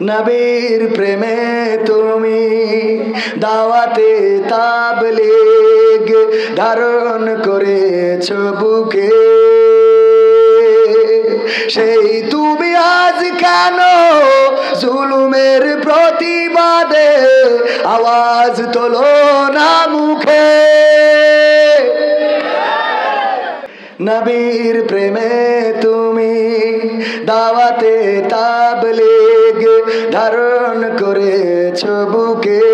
নবীর প্রেমে তুমি দাওয়াতে তাবলীগ ধারণ করেছো বুকে, সেই তুমি আজ কেন জুলুমের প্রতিবাদে আওয়াজ তোলো না মুখে? নবীর প্রেমে তুমি দাওয়াতে তাবলীগ ধারণ করেছো বুকে,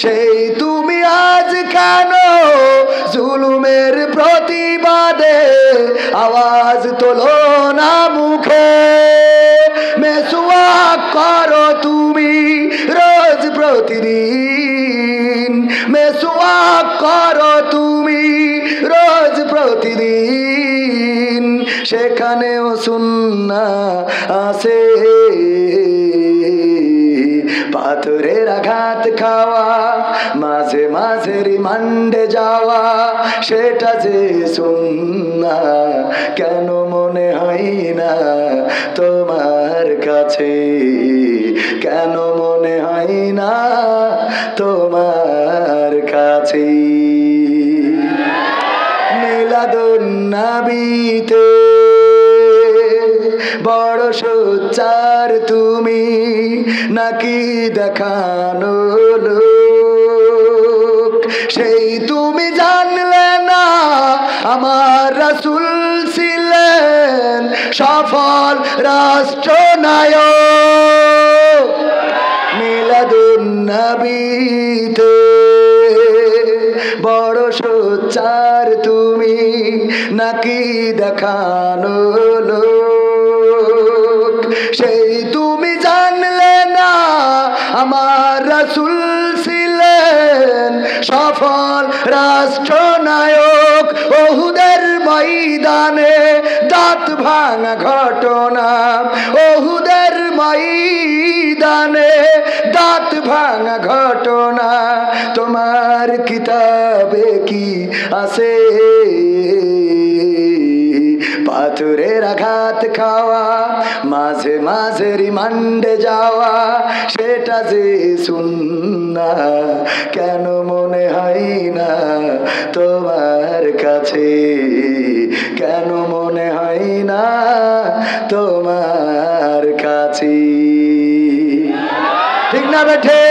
সেই তুমি আজ কেন জুলুমের প্রতিবাদে আওয়াজ তোলো না মুখে? মেসওয়াক করো তুমি রোজ প্রতিদিন, মেসওয়াক করো তুমি রোজ প্রতিদিন, সেখানেও সুন্নাহ আছে। পাথরের আঘাত খাওয়া, মাঝে মাঝে রিমান্ডে যাওয়া, সেটা যে সুন্নাহ কেন মনে হয় না তোমার কাছে? কেন মনে হয় না তোমার কাছে? মিলাদুন নবীতে বড় সোচ্চার তুমি নাকি দেখানো লোক? সেই তুমি জানলে না আমার রাসূল ছিলেন সফল রাষ্ট্রনায়ক। মিলাদুন নবীতে বড় সোচ্চার তুমি নাকি দেখানো লোক? সেই তুমি জানলে না আমার রাসূল ছিলেন সফল রাষ্ট্রনায়ক। ওহুদের ময়দানে দাঁত ভাঙা ঘটনা, ওহুদের ময়দানে দাঁত ভাঙা ঘটনা তোমার কিতাবে কি আছে? পাথরের আঘাত খাওয়া, মাঝে মাঝে রিমান্ডে যাওয়া, সেটা যে সুন্নাহ কেন মনে হয় না তোমার কাছে? কেন মনে হয় না তোমার কাছে? ঠিক না বেঠে?